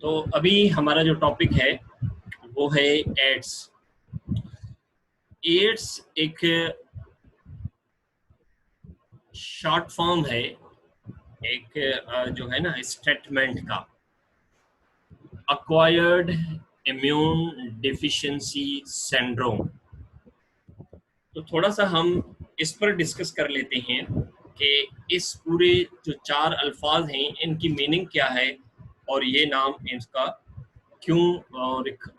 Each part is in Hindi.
तो अभी हमारा जो टॉपिक है वो है एड्स। एड्स एक शॉर्ट फॉर्म है, एक जो है ना स्टेटमेंट का, अक्वायर्ड इम्यून डिफिशिएंसी सिंड्रोम। तो थोड़ा सा हम इस पर डिस्कस कर लेते हैं कि इस पूरे जो चार अल्फाज हैं इनकी मीनिंग क्या है और ये नाम इसका क्यों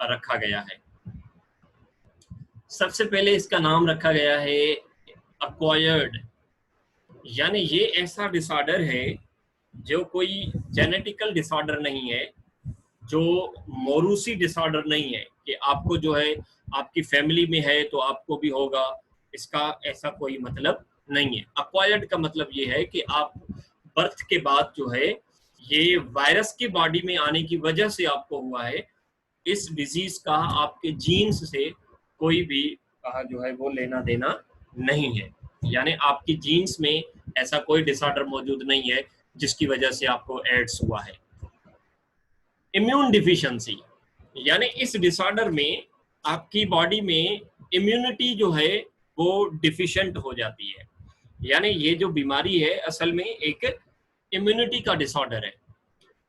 रखा गया है। सबसे पहले इसका नाम रखा गया है अक्वायर्ड, यानी ये ऐसा डिसऑर्डर है जो कोई जेनेटिकल डिसऑर्डर नहीं है, जो मोरूसी डिसऑर्डर नहीं है कि आपको जो है आपकी फैमिली में है तो आपको भी होगा, इसका ऐसा कोई मतलब नहीं है। अक्वायर्ड का मतलब ये है कि आप बर्थ के बाद जो है ये वायरस के बॉडी में आने की वजह से आपको हुआ है। इस डिजीज का आपके जीन्स से कोई भी जो है वो लेना देना नहीं है, यानी आपकी जीन्स में ऐसा कोई डिसऑर्डर मौजूद नहीं है जिसकी वजह से आपको एड्स हुआ है। इम्यून डिफिशिएंसी, यानी इस डिसऑर्डर में आपकी बॉडी में इम्यूनिटी जो है वो डिफिशिएंट हो जाती है, यानी ये जो बीमारी है असल में एक इम्यूनिटी का डिसऑर्डर है।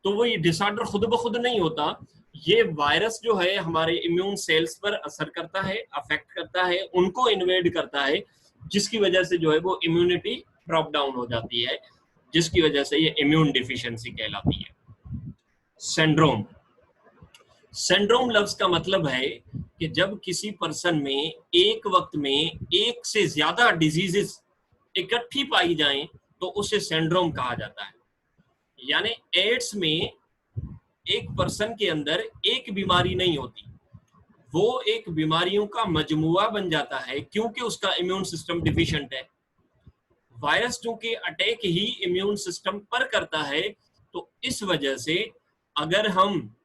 तो वो ये डिसऑर्डर खुद ब खुद नहीं होता, ये वायरस जो है हमारे इम्यून सेल्स पर असर करता है, अफेक्ट करता है, उनको इन्वेड करता है, जिसकी वजह से जो है वो इम्यूनिटी ड्रॉप डाउन हो जाती है, जिसकी वजह से ये इम्यून डिफिशिएंसी कहलाती है। सिंड्रोम, सिंड्रोम लफ्ज का मतलब है कि जब किसी पर्सन में एक वक्त में एक से ज्यादा डिजीजेस इकट्ठी पाई जाएं तो उसे सिंड्रोम कहा जाता है। यानी एड्स में एक पर्सन के अंदर एक बीमारी नहीं होती, वो एक बीमारियों का मजमुआ बन जाता है क्योंकि उसका इम्यून सिस्टम डिफिशिएंट है। वायरस चूंकि अटैक ही इम्यून सिस्टम पर करता है, तो इस वजह से अगर हम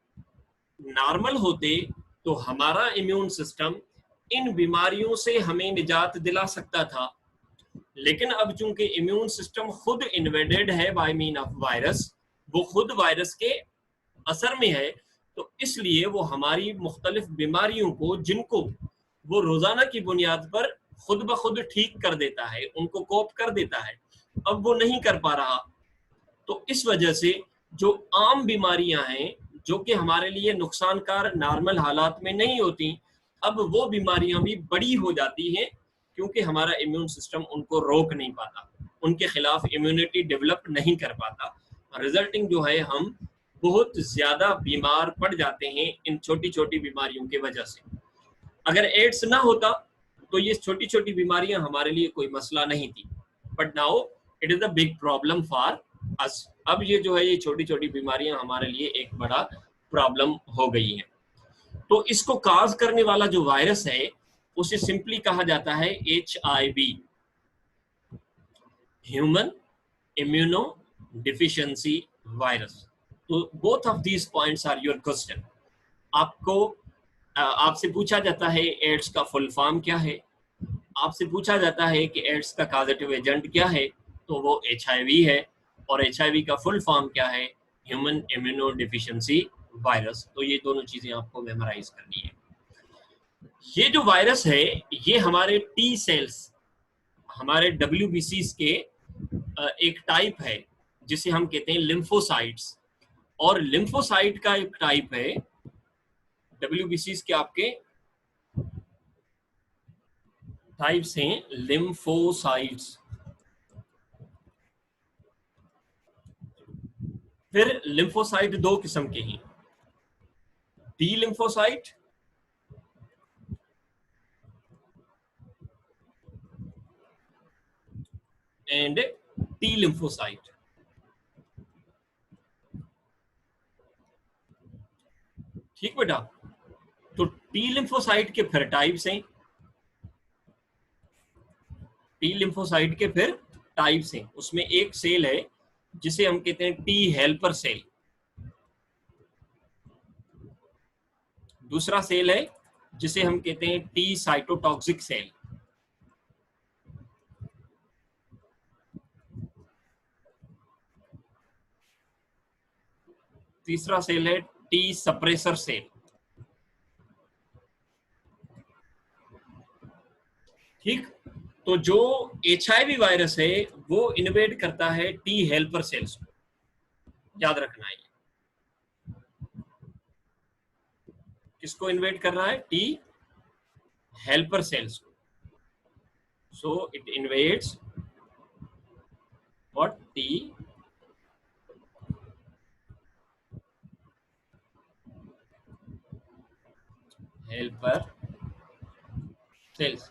नॉर्मल होते तो हमारा इम्यून सिस्टम इन बीमारियों से हमें निजात दिला सकता था, लेकिन अब चूंकि इम्यून सिस्टम खुद इन्वेडेड है बाय मीन ऑफ वायरस, वो खुद वायरस के असर में है, तो इसलिए वो हमारी मुख्तलिफ बीमारियों को, जिनको वो रोजाना की बुनियाद पर खुद ब खुद ठीक कर देता है, उनको कोप कर देता है, अब वो नहीं कर पा रहा। तो इस वजह से जो आम बीमारियां हैं जो कि हमारे लिए नुकसानकार नॉर्मल हालात में नहीं होती, अब वो बीमारियां भी बड़ी हो जाती हैं क्योंकि हमारा इम्यून सिस्टम उनको रोक नहीं पाता, उनके खिलाफ इम्यूनिटी डेवलप नहीं कर पाता। रिजल्टिंग जो है हम बहुत ज्यादा बीमार पड़ जाते हैं इन छोटी छोटी बीमारियों की वजह से। अगर एड्स ना होता तो ये छोटी छोटी बीमारियां हमारे लिए कोई मसला नहीं थी, but now it is a big problem for us. अब ये जो है ये छोटी छोटी बीमारियां हमारे लिए एक बड़ा प्रॉब्लम हो गई हैं। तो इसको काज करने वाला जो वायरस है उसे सिंपली कहा जाता है HIV, human immuno deficiency virus. तो both of these points are your question. आपको आपसे पूछा जाता है एड्स का फुल फॉर्म क्या है, आपसे पूछा जाता है कि एड्स का कॉजेटिव एजेंट क्या है, तो वो HIV है, और HIV का फुल फॉर्म क्या है, ह्यूमन इम्यूनो डिफिशिएंसी वायरस। तो ये दोनों चीजें आपको मेमोराइज करनी है। ये जो वायरस है ये हमारे टी सेल्स, हमारे WBCs के एक टाइप है जिसे हम कहते हैं लिम्फोसाइट्स, और लिम्फोसाइट का एक टाइप है, WBCs के आपके टाइप्स हैं लिम्फोसाइट्स। फिर लिम्फोसाइट दो किस्म के हैं, T lymphocyte and T lymphocyte. ठीक बेटा, तो टी लिम्फोसाइट के फिर टाइप्स हैं, टी लिम्फोसाइट के फिर टाइप्स हैं। उसमें एक सेल है जिसे हम कहते हैं टी हेल्पर सेल, दूसरा सेल है जिसे हम कहते हैं टी साइटोटॉक्सिक सेल, तीसरा सेल है टी सप्रेसर सेल। ठीक, तो जो HIV वायरस है वो इन्वेड करता है टी हेल्पर सेल्स को, याद रखना है। किसको इन्वेड कर रहा है? टी हेल्पर सेल्स को। So it invades what? T helper cells.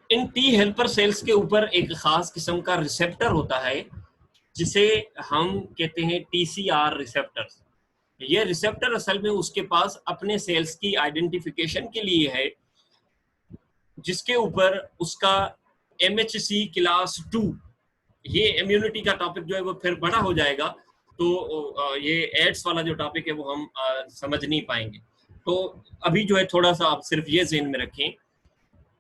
In T helper cells के ऊपर एक खास किस्म का रिसेप्टर होता है जिसे हम कहते हैं TCR रिसेप्टर्स। ये रिसेप्टर असल में उसके पास अपने सेल्स की आइडेंटिफिकेशन के लिए है, जिसके ऊपर उसका MHC क्लास 2, ये इम्यूनिटी का टॉपिक जो है वो फिर बड़ा हो जाएगा, तो ये एड्स वाला जो टॉपिक है वो हम समझ नहीं पाएंगे। तो अभी जो है थोड़ा सा आप सिर्फ ये ज़हन में रखें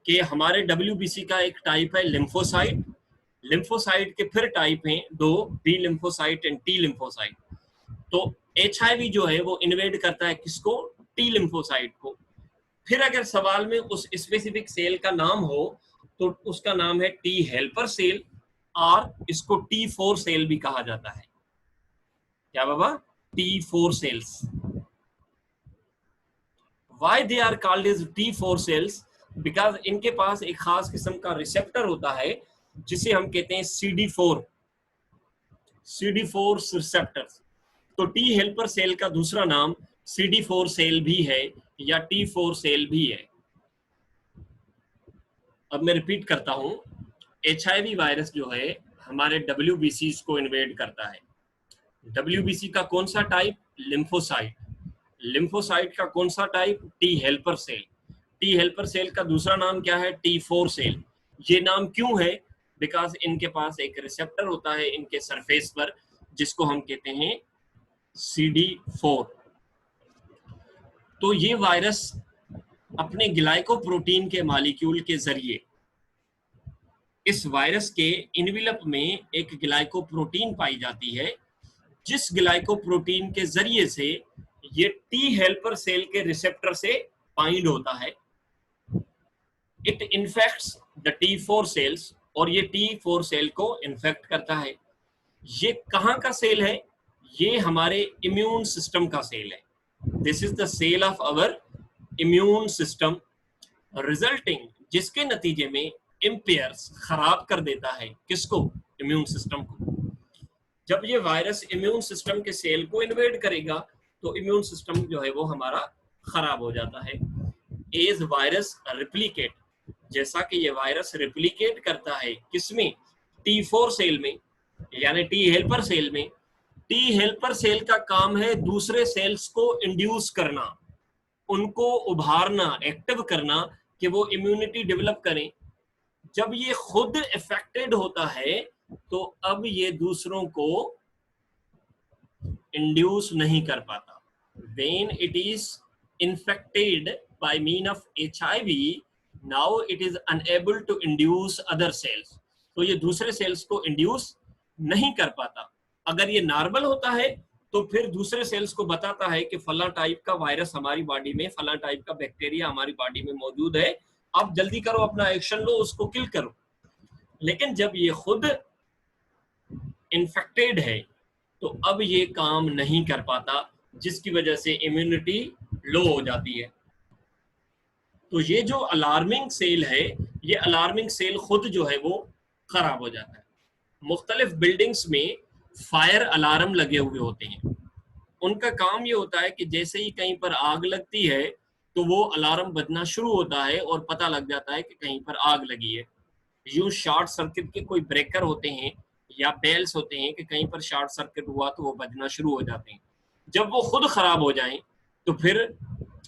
कि हमारे WBC का एक टाइप है लिम्फोसाइट। लिम्फोसाइट के फिर टाइप हैं दो, B lymphocyte and T lymphocyte. तो HIV जो है वो इन्वेड करता है किसको? टी लिम्फोसाइट को। फिर अगर सवाल में उस स्पेसिफिक सेल का नाम हो तो उसका नाम है टी हेल्पर सेल, और इसको T4 सेल भी कहा जाता है। क्या बाबा? T4 cells. Why they are called as T4 cells? Because इनके पास एक खास किस्म का रिसेप्टर होता है जिसे हम कहते हैं CD4 रिसेप्टर्स। तो टी हेल्पर सेल का दूसरा नाम CD4 सेल भी है या T4 सेल भी है। अब मैं रिपीट करता हूं, HIV वायरस जो है हमारे WBC को इन्वेड करता है। WBC का कौन सा टाइप? लिम्फोसाइट। लिम्फोसाइट का कौन सा type? T helper cell. T helper cell का दूसरा नाम क्या है? T4 cell. ये नाम क्यों है? बिकॉज इनके पास एक रिसेप्टर होता है इनके सरफेस पर जिसको हम कहते हैं CD4। तो ये वायरस अपने ग्लाइकोप्रोटीन के मॉलिक्यूल के जरिए, इस वायरस के इनवेलप में एक ग्लाइकोप्रोटीन पाई जाती है, जिस ग्लाइकोप्रोटीन के जरिए से ये टी हेल्पर सेल के रिसेप्टर से बाइंड होता है। It infects the T4 sales, और ये T4 सेल को इन्फेक्ट करता है। ये कहाँ का सेल है? ये हमारे इम्यून सिस्टम का सेल है। This is the cell of our immune system, resulting, जिसके नतीजे में इम्पेयर्स, खराब कर देता है किसको? इम्यून सिस्टम को। जब ये वायरस इम्यून सिस्टम के सेल को इन्वेड करेगा तो इम्यून सिस्टम जो है वो हमारा खराब हो जाता है। एज वायरस रिप्लिकेट, जैसा कि ये वायरस रिप्लिकेट करता है किसमें? T4 सेल में, यानी टी हेल्पर सेल में। टी हेल्पर सेल का काम है दूसरे सेल्स को इंड्यूस करना, उनको उभारना, एक्टिव करना कि वो इम्यूनिटी डेवलप करें। जब ये खुद इफेक्टेड होता है तो अब ये दूसरों को इंड्यूस नहीं कर पाता। When it is infected by mean of HIV, now it is unable to induce other cells. तो ये दूसरे सेल्स को इंड्यूस नहीं कर पाता। अगर ये नॉर्मल होता है तो फिर दूसरे सेल्स को बताता है कि फला टाइप का वायरस हमारी बॉडी में, फला टाइप का बैक्टीरिया हमारी बॉडी में मौजूद है, आप जल्दी करो, अपना एक्शन लो, उसको किल करो। लेकिन जब ये खुद इन्फेक्टेड है तो अब ये काम नहीं कर पाता, जिसकी वजह से इम्यूनिटी लो हो जाती है। तो ये जो अलार्मिंग सेल है, ये अलार्मिंग सेल खुद जो है वो खराब हो जाता है। मुख्तलिफ बिल्डिंग्स में फायर अलार्म लगे हुए होते हैं। उनका काम ये होता है कि जैसे ही कहीं पर आग लगती है तो वो अलार्म बजना शुरू होता है और पता लग जाता है कि कहीं पर आग लगी है। यूं शॉर्ट सर्किट के कोई ब्रेकर होते हैं या बेल्स होते हैं कि कहीं पर शॉर्ट सर्किट हुआ तो वो बजना शुरू हो जाते हैं। जब वो खुद खराब हो जाएं तो फिर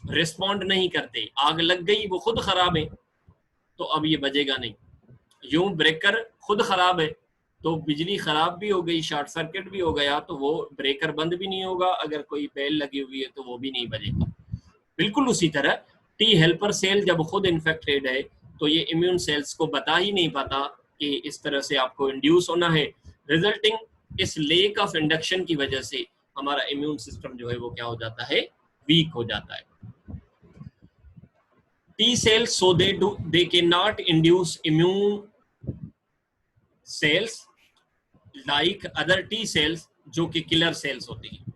रिस्पॉन्ड नहीं करते। आग लग गई, वो खुद खराब है, तो अब ये बजेगा नहीं। यूं ब्रेकर खुद खराब है तो बिजली खराब भी हो गई, शॉर्ट सर्किट भी हो गया, तो वो ब्रेकर बंद भी नहीं होगा। अगर कोई बेल लगी हुई है तो वो भी नहीं बजेगा। बिल्कुल उसी तरह टी हेल्पर सेल जब खुद इन्फेक्टेड है तो ये इम्यून सेल्स को बता ही नहीं पाता कि इस तरह से आपको इंड्यूस होना है। रिजल्टिंग इस लेक ऑफ इंडक्शन की वजह से हमारा इम्यून सिस्टम जो है वो क्या हो जाता है? वीक हो जाता है। T cells, so they cannot induce immune cells like other T cells जो कि किलर सेल्स होती हैं,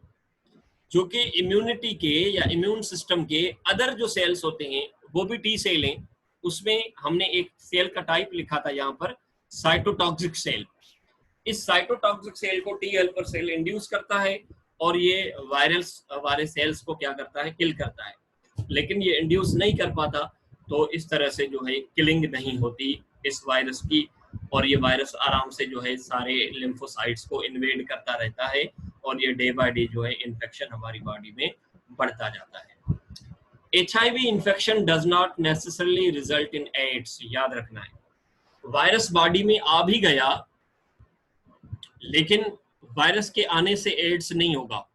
जो कि इम्यूनिटी के या इम्यून सिस्टम के अदर जो सेल्स होते हैं वो भी टी सेल हैं। उसमें हमने एक सेल का टाइप लिखा था यहाँ पर, साइटोटॉक्सिक सेल। इस साइटोटॉक्सिक सेल को टी हेल्पर सेल इंड्यूस करता है और ये वायरस सेल्स को क्या करता है, किल करता है। लेकिन ये इंड्यूस नहीं कर पाता, तो इस तरह से जो है किलिंग नहीं होती इस वायरस की, और ये वायरस आराम से जो है सारे लिम्फोसाइट्स को इन्वेड करता रहता है और ये डे बाय डे जो है इन्फेक्शन हमारी बॉडी में बढ़ता जाता है। HIV infection does not necessarily result in AIDS, याद रखना है। वायरस बॉडी में आ भी गया, लेकिन वायरस के आने से एड्स नहीं होगा।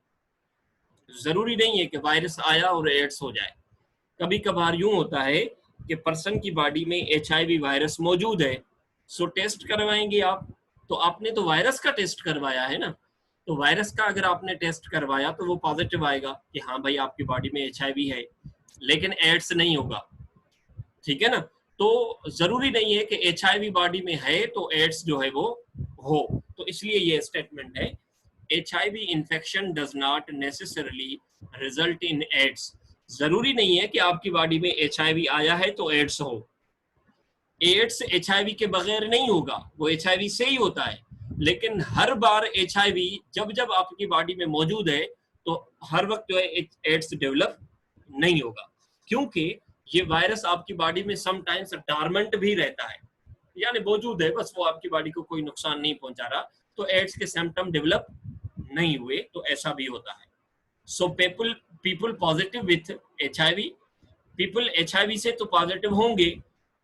जरूरी नहीं है कि वायरस आया और एड्स हो जाए। कभी कभार यूं होता है कि पर्सन की बॉडी में HIV वायरस मौजूद है, सो टेस्ट करवाएंगे आप, तो आपने तो वायरस का टेस्ट करवाया है ना, तो वायरस का अगर आपने टेस्ट करवाया तो वो पॉजिटिव आएगा कि हाँ भाई आपकी बॉडी में HIV है, लेकिन एड्स नहीं होगा, ठीक है ना। तो जरूरी नहीं है कि HIV बॉडी में है तो एड्स जो है वो हो, तो इसलिए ये स्टेटमेंट है, HIV infection does not necessarily result in AIDS. जरूरी नहीं है कि आपकी बॉडी में HIV आया है तो एड्स हो। एड्स HIV के बगैर नहीं होगा, वो HIV से ही होता है, लेकिन हर बार HIV जब जब आपकी बॉडी में मौजूद है तो हर वक्त जो है एड्स डेवलप नहीं होगा, क्योंकि ये वायरस आपकी बॉडी में समटाइम्स डॉर्मेंट भी रहता है, यानी मौजूद है, बस वो आपकी बॉडी को कोई नुकसान नहीं पहुंचा रहा, तो एड्स के सिम्टम डेवलप नहीं हुए, तो ऐसा भी होता है। So people positive with HIV, people HIV से तो पॉजिटिव होंगे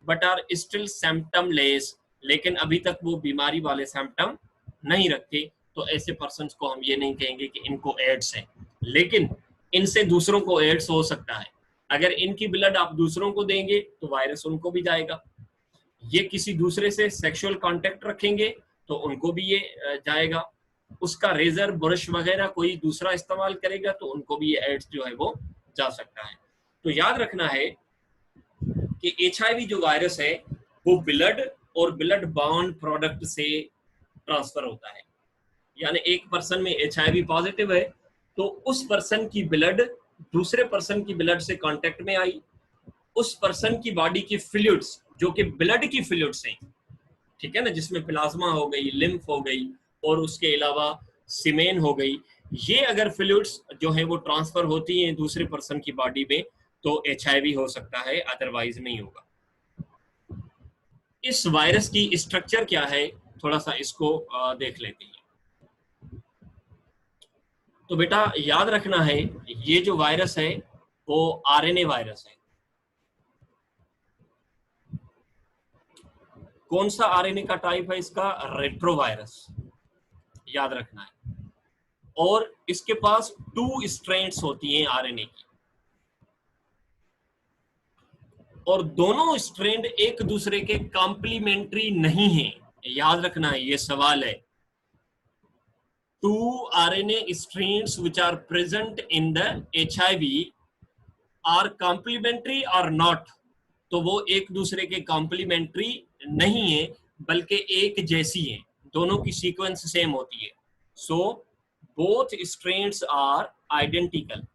but are still symptomless, लेकिन अभी तक वो बीमारी वाले सिम्टम नहीं रखते, तो ऐसे पर्सन को हम ये नहीं कहेंगे कि इनको एड्स है, लेकिन इनसे दूसरों को एड्स हो सकता है। अगर इनकी ब्लड आप दूसरों को देंगे तो वायरस उनको भी जाएगा, ये किसी दूसरे से सेक्सुअल कांटेक्ट रखेंगे तो उनको भी ये जाएगा, उसका रेजर ब्रश वगैरह कोई दूसरा इस्तेमाल करेगा तो उनको भी ये एड्स जो है वो जा सकता है। तो याद रखना है कि HIV जो वायरस है वो ब्लड और ब्लड बाउंड प्रोडक्ट से ट्रांसफर होता है, यानी एक पर्सन में HIV पॉजिटिव है तो उस पर्सन की ब्लड दूसरे पर्सन की ब्लड से कांटेक्ट में आई, उस पर्सन की बॉडी की फ्लूइड्स जो कि ब्लड की फ्लूइड्स हैं, ठीक है ना, जिसमें प्लाज्मा हो गई, लिम्फ हो गई और उसके अलावा सीमेन हो गई, ये अगर फ्लूइड्स जो है वो ट्रांसफर होती हैं दूसरे पर्सन की बॉडी में तो HIV हो सकता है, अदरवाइज नहीं होगा। इस वायरस की स्ट्रक्चर क्या है, थोड़ा सा इसको देख लेते हैं। तो बेटा याद रखना है, ये जो वायरस है वो RNA वायरस है। कौन सा RNA का टाइप है इसका, रेट्रोवायरस, याद रखना है। और इसके पास 2 स्ट्रेन्स होती हैं RNA की, और दोनों स्ट्रैंड एक दूसरे के कॉम्प्लीमेंट्री नहीं है, याद रखना है, ये सवाल है। 2 RNA strands which are present in the HIV are complementary or not, तो वो एक दूसरे के कॉम्प्लीमेंट्री नहीं है बल्कि एक जैसी है, दोनों की सीक्वेंस सेम होती है। So both strains are identical.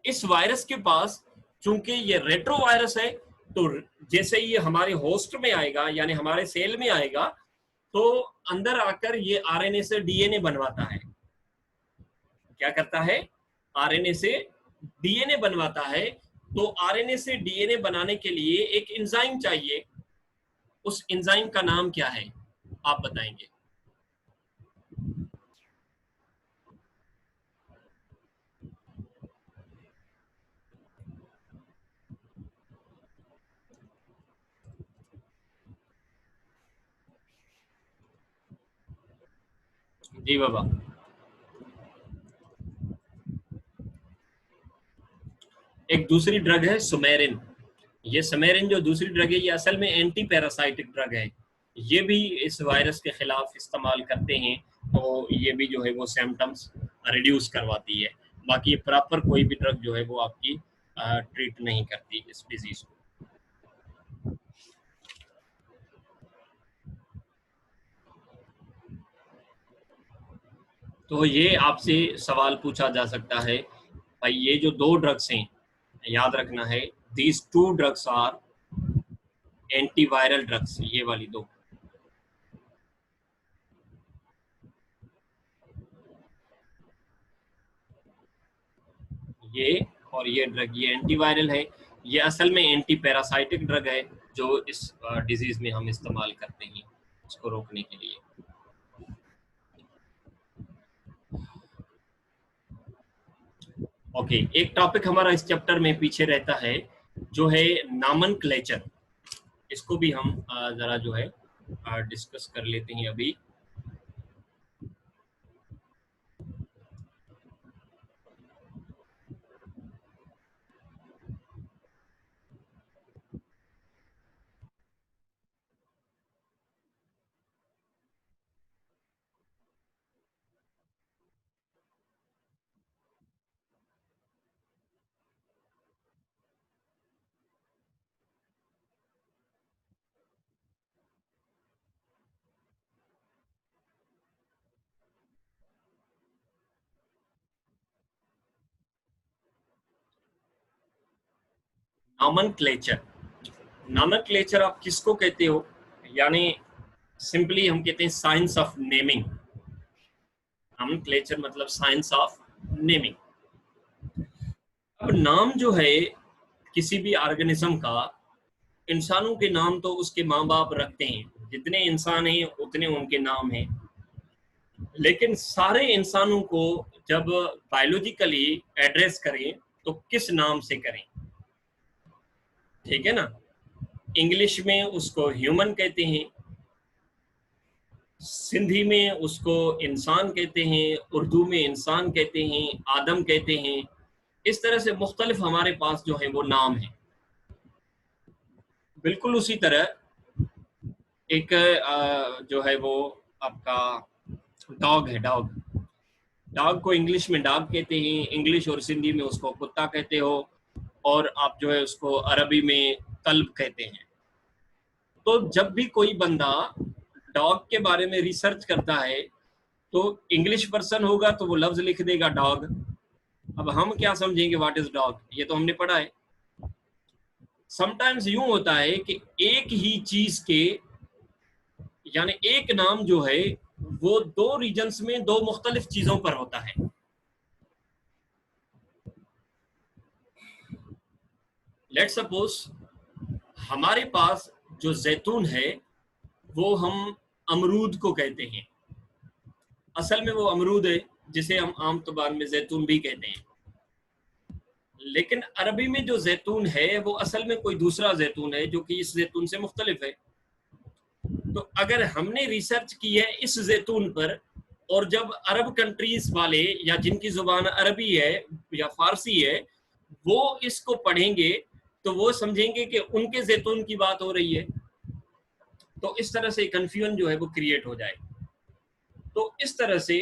इस वायरस के पास चूंकि ये रेट्रो वायरस है, तो जैसे ये हमारे होस्ट में आएगा यानी हमारे सेल में आएगा तो अंदर आकर ये RNA से DNA बनवाता है। क्या करता है, RNA से DNA बनवाता है। तो RNA से DNA बनाने के लिए एक एंजाइम चाहिए, उस एंजाइम का नाम क्या है आप बताएंगे? जी बाबा। एक दूसरी ड्रग है सुमेरिन। ये सुमेरिन जो दूसरी ड्रग है ये असल में एंटी पैरासाइटिक ड्रग है, ये भी इस वायरस के खिलाफ इस्तेमाल करते हैं तो ये भी जो है वो सिम्टम्स रिड्यूस करवाती है। बाकी प्रॉपर कोई भी ड्रग जो है वो आपकी ट्रीट नहीं करती इस डिजीज को। तो ये आपसे सवाल पूछा जा सकता है, भाई ये जो दो ड्रग्स हैं, याद रखना है, these two drugs are antiviral drugs, ये वाली दो। ये और ये ड्रग, ये एंटीवायरल है, ये असल में एंटी पैरासाइटिक ड्रग है जो इस डिजीज में हम इस्तेमाल करते हैं इसको रोकने के लिए। ओके, एक टॉपिक हमारा इस चैप्टर में पीछे रहता है जो है नॉमेनक्लेचर। इसको भी हम जरा जो है डिस्कस कर लेते हैं अभी। नॉमेनक्लेचर, नॉमेनक्लेचर आप किसको कहते हो? यानी सिंपली हम कहते हैं साइंस ऑफ नेमिंग। नॉमेनक्लेचर मतलब साइंस ऑफ नेमिंग। अब नाम जो है किसी भी ऑर्गेनिज्म का, इंसानों के नाम तो उसके माँ बाप रखते हैं, जितने इंसान हैं उतने उनके नाम हैं, लेकिन सारे इंसानों को जब बायोलॉजिकली एड्रेस करें तो किस नाम से करें? ठीक है ना, इंग्लिश में उसको ह्यूमन कहते हैं, सिंधी में उसको इंसान कहते हैं, उर्दू में इंसान कहते हैं, आदम कहते हैं। इस तरह से मुख्तलिफ हमारे पास जो है वो नाम है। बिल्कुल उसी तरह एक जो है वो आपका डॉग है, डॉग, डॉग को इंग्लिश में डॉग कहते हैं, इंग्लिश और सिंधी में उसको कुत्ता कहते हो, और आप जो है उसको अरबी में कल्ब कहते हैं। तो जब भी कोई बंदा डॉग के बारे में रिसर्च करता है तो इंग्लिश पर्सन होगा तो वो लफ्ज लिख देगा डॉग। अब हम क्या समझेंगे व्हाट इज डॉग, ये तो हमने पढ़ा है। समटाइम्स यूं होता है कि एक ही चीज के, यानी एक नाम जो है वो दो रीजन्स में दो मुख्तलिफ चीजों पर होता है। लेट्स सपोज हमारे पास जो जैतून है वो हम अमरूद को कहते हैं, असल में वो अमरूद है जिसे हम आम तौर में जैतून भी कहते हैं, लेकिन अरबी में जो जैतून है वो असल में कोई दूसरा जैतून है जो कि इस जैतून से मुख्तलिफ है। तो अगर हमने रिसर्च की है इस जैतून पर, और जब अरब कंट्रीज वाले या जिनकी जुबान अरबी है या फारसी है वो इसको पढ़ेंगे तो वो समझेंगे कि उनके जैतून की बात हो रही है। तो इस तरह से कंफ्यूजन जो है वो क्रिएट हो जाए। तो इस तरह से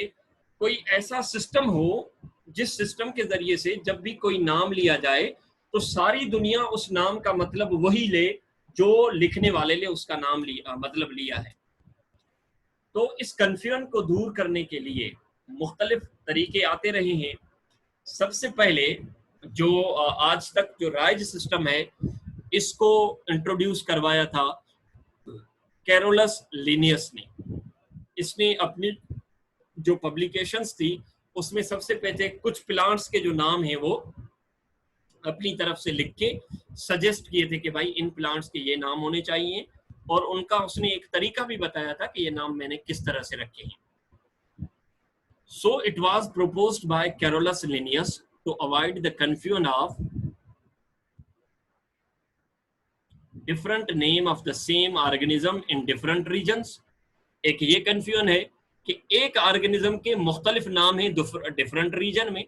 कोई ऐसा सिस्टम हो जिस सिस्टम के जरिए से जब भी कोई नाम लिया जाए तो सारी दुनिया उस नाम का मतलब वही ले जो लिखने वाले ने उसका नाम लिया, मतलब लिया है। तो इस कंफ्यूजन को दूर करने के लिए मुख्तलिफ तरीके आते रहे हैं। सबसे पहले जो आज तक जो राइज सिस्टम है इसको इंट्रोड्यूस करवाया था कैरोलस लिनियस ने। इसने अपनी जो पब्लिकेशंस थी उसमें सबसे पहले कुछ प्लांट्स के जो नाम हैं वो अपनी तरफ से लिख के सजेस्ट किए थे कि भाई इन प्लांट्स के ये नाम होने चाहिए, और उनका उसने एक तरीका भी बताया था कि ये नाम मैंने किस तरह से रखे हैं। So it was proposed by Carolus Linnaeus to avoid the confusion of different name of the same organism in different regions. एक ये कंफ्यूजन है कि एक ऑर्गेनिज्म के मुख्तलिफ नाम हैं डिफरेंट रीजन में,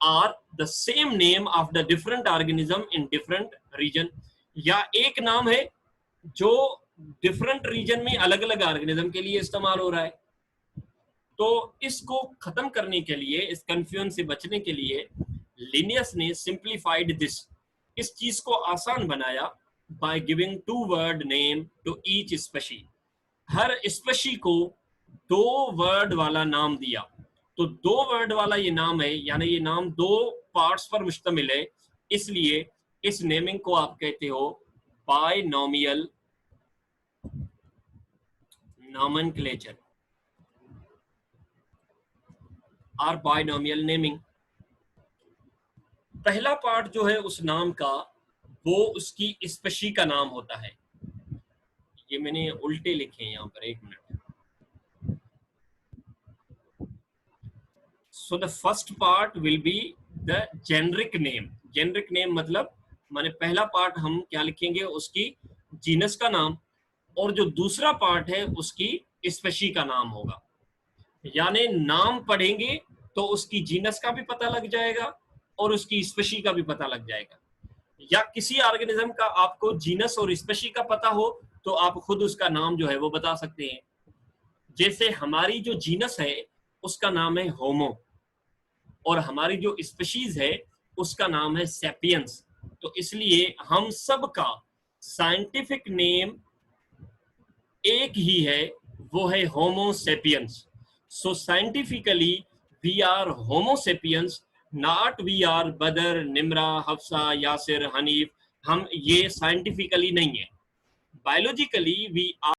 और the same name of the different organism in different region, या एक नाम है जो डिफरेंट रीजन में अलग अलग ऑर्गेनिज्म के लिए इस्तेमाल हो रहा है। तो इसको खत्म करने के लिए, इस कंफ्यूजन से बचने के लिए लिनियस ने सिंप्लीफाइड दिस, इस चीज को आसान बनाया by giving 2 word name to each species. हर स्पेशी को 2 वर्ड वाला नाम दिया। तो 2 वर्ड वाला ये नाम है, यानी ये नाम 2 पार्ट्स पर मुश्तमिल है, इसलिए इस नेमिंग को आप कहते हो बायनोमियल नॉमेनक्लेचर और बायनोमियल नेमिंग। पहला पार्ट जो है उस नाम का, वो उसकी स्पेशी का नाम होता है। ये मैंने उल्टे लिखे हैं यहाँ पर, एक minute. So the first part will be the generic name. Generic name मतलब माने पहला पार्ट हम क्या लिखेंगे, उसकी जीनस का नाम, और जो दूसरा पार्ट है उसकी स्पेशी का नाम होगा। यानी नाम पढ़ेंगे तो उसकी जीनस का भी पता लग जाएगा और उसकी स्पेशी का भी पता लग जाएगा। या किसी ऑर्गेनिज्म का आपको जीनस और स्पेशी का पता हो तो आप खुद उसका नाम जो है वो बता सकते हैं। जैसे हमारी जो जीनस है उसका नाम है होमो, और हमारी जो स्पीशीज है उसका नाम है सेपियंस। तो इसलिए हम सब का साइंटिफिक नेम एक ही है, वो है homo sapiens. So scientifically we are homo sapiens, not we are बदर, निम्रा, हफ्सा, यासिर, हनीफ। हम ये साइंटिफिकली नहीं है, बायोलॉजिकली वी आर